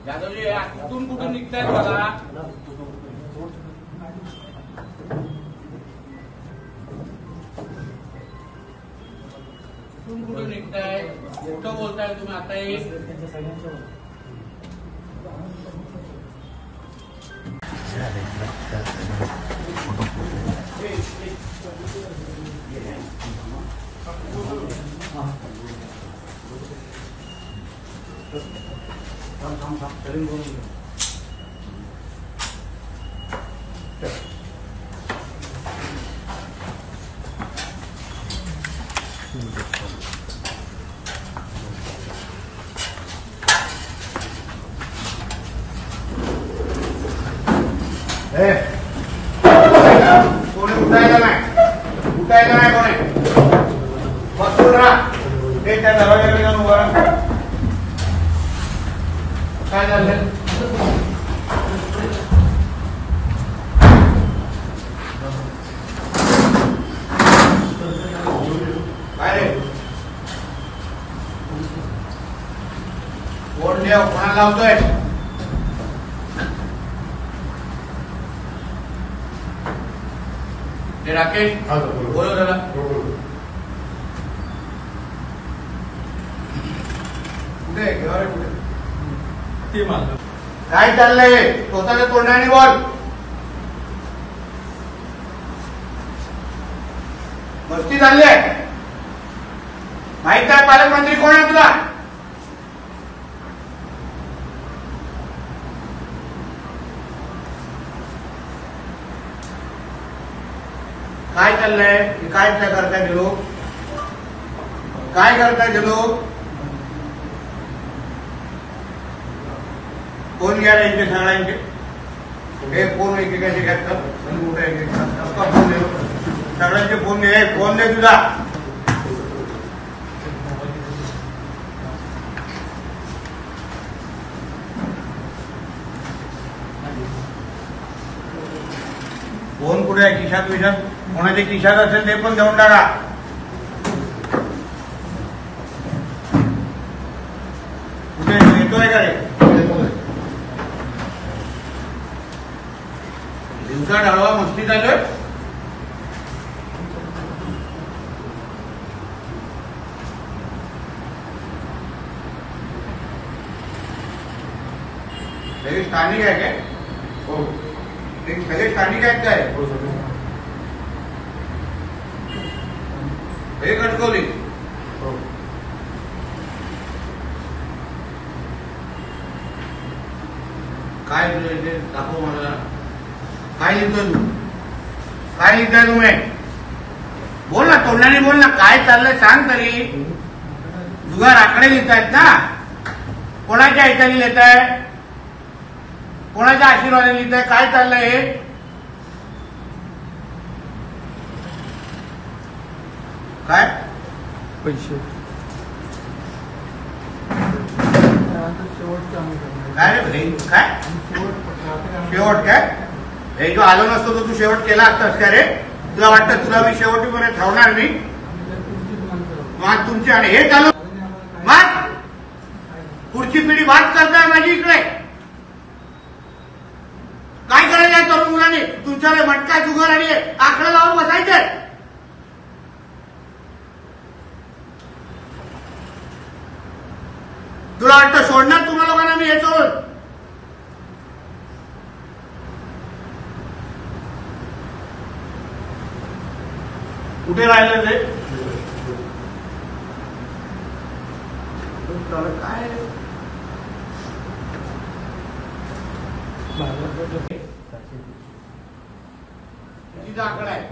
जाधवजी कुठून कुठून निघतायत बघा. कुठून कुठून निघताय, कुठं बोलताय तुम्ही आता. कोणी उठायला नाही कोणी बसून राहा. ते त्या दरवाजाकडे जाऊन उभा राहा. काय झालं काय रे. कोण देव कोणाला लावतोय. राकेश बोलो जरा. कुठे कुठे ते मानलं काय चाललंय. स्वतःच्या तोंडाने बोल. मस्ती चालली आहे. माहित आहे पालकमंत्री कोण आहे तुला. काय चाललंय. काय करताय ते लोक. काय करताय ते लोक. फोन घ्या यांचे सगळ्यांचे. हे फोन एकेकाचे घेतात. फोन दे सगळ्यांचे. फोन घे. फोन दे तुझा. फोन कुठे आहे. खिशात विशात. कोणाच्या खिशात असेल ते पण देऊन टाका. कुठे येतोय का रे. दिवसा डाळवा मस्ती चालू. हे स्थानिक आहे काय. हो सगळे स्थानिक आहेत काय. हे कटकवली. काय तुझं इथे दाखव मला. काय लिहितोय तू. काय लिहिताय तुम्ही. बोल ना तोंडाने बोल ना. काय चाललंय सांग तरी. जुगार आकडे लिहितायत ना. कोणाच्या ह्याच्याने लिहिताय. कोणाच्या आशीर्वादाने लिहिताय. काय चाललंय हे. काय पैसे काय रे भाई. काय शेवट काय. हे जो आलो नसतो तो तू शेवट केला असतास का रे. तुला वाटतं तुला मी शेवटीपर्यंत ठेवणार नाही. मग तुमची आणि हे चालू. मग पुढची पिढी बात करताय माझी इकडे. काय करायचं आहे तरुण मुलांनी. तुमच्याकडे मटका जुगार आणि आकडे लावून बसायचे. तुला वाटतं सोडणार तुम्हा लोकांना मी हे सोडून. कुठे राहिलं ते. काय कितीचा आकडा आहे.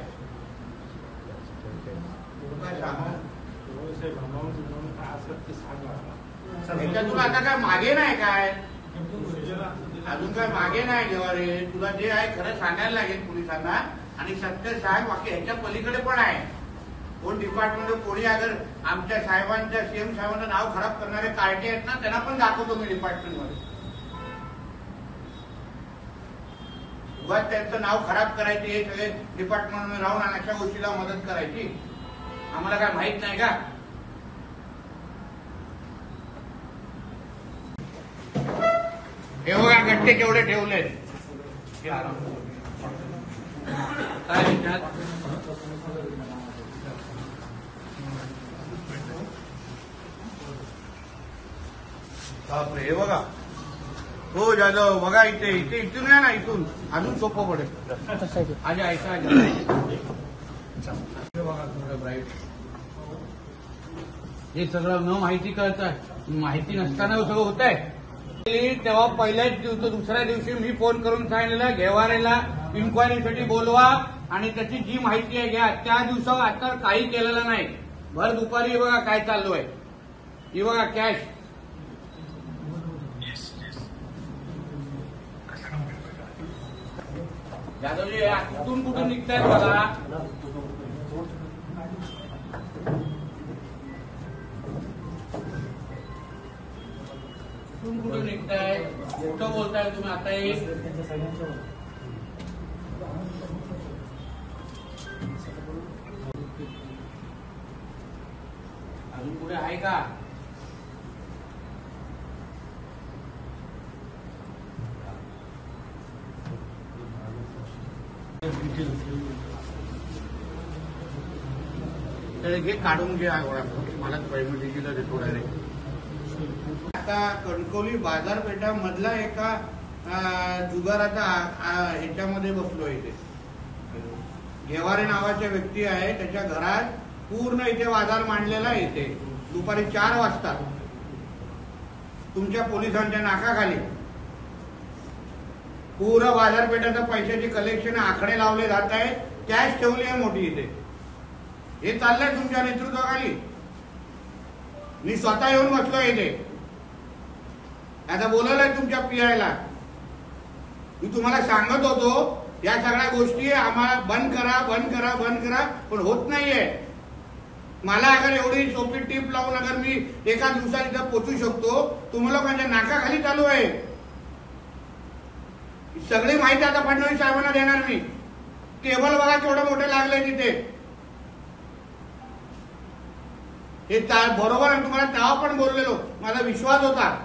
तुला आता काय मागे नाही काय. अजून काय मागे नाही जेव्हा रे. तुला जे आहे खरं सांगायला लागेल पोलिसांना. आणि सत्य साहेब बाकी ह्याच्या पलीकडे पण आहे. कोण डिपार्टमेंट कोणी अगर आमच्या साहेबांच्या सीएम साहेबांचं नाव खराब करणारे कार्टे आहेत ना त्यांना पण दाखवतो मी डिपार्टमेंटमध्ये. उगाच त्यांचं नाव खराब करायचे. हे सगळे डिपार्टमेंटमध्ये राहून अशा गोष्टीला मदत करायची. आम्हाला काय माहित नाही का. हे बघा गट्टे केवढे ठेवले काय विचार बापरे हे बघा हो जाधव बघा इथे इथे इथून या ना इथून अजून सोपं पडेल आज ऐसा बघा थोडं ब्राईट हे सगळं न माहिती कळत माहिती नसताना सगळं होत आहे तेव्हा पहिल्याच दिवशी दुसऱ्या दिवशी मी फोन करून सांगितलेलं घेवारेला इन्क्वायरीसाठी बोलवा आणि त्याची जी माहिती आहे घ्या त्या दिवसावर आता काही केलेलं नाही भर दुपारी बघा काय चालू आहे ही बघा कॅश जाधवजी कुठून कुठून निघतायत बघा कुठून कुठून निघताय कुठं बोलताय तुम्ही आता अजून पुढे आहे का घे काढून घे मला पैमेंटीला देतो डायरेक्ट आता कणकवली बाजारपेठा मधला एका जुगाराचा ह्याच्यामध्ये बसलो इथे घेवारे नावाच्या व्यक्ती आहे त्याच्या घरात पूर्ण इथे बाजार मांडलेला आहे इथे दुपारी 4 वाजता तुमच्या पोलिसांच्या नाकाखाली पूर्ण बाजारपेठेचा पैशाची कलेक्शन आकडे लावले जात आहे कॅश ठेवली आहे मोठी इथे हे चाललंय तुमच्या नेतृत्वाखाली मी स्वतः येऊन बसलोय इथे आता बोलवलंय तुमच्या पीआयला मी तुम्हाला सांगत होतो या सगळ्या गोष्टी आम्हाला बंद करा बंद करा बंद करा पण होत नाहीये मला अगर एवढी सोपी टीप लावून अगर मी एका दिवसात इथं पोचू शकतो तुम्हाला माझ्या नाकाखाली चालू आहे सगळी माहिती आता फडणवीस साहेबांना देणार मी टेबल बघा केवढं मोठे लागले तिथे हे बरोबर आहे तुम्हाला तेव्हा पण बोललेलो माझा विश्वास होता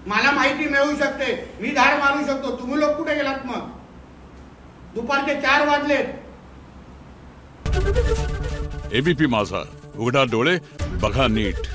मला माहिती मिळू शकते मी धाड मारू शकतो तुम्ही लोक कुठे गेलात मग दुपारचे 4 वाजलेत एबीपी माझा उघडा डोळे बघा नीट।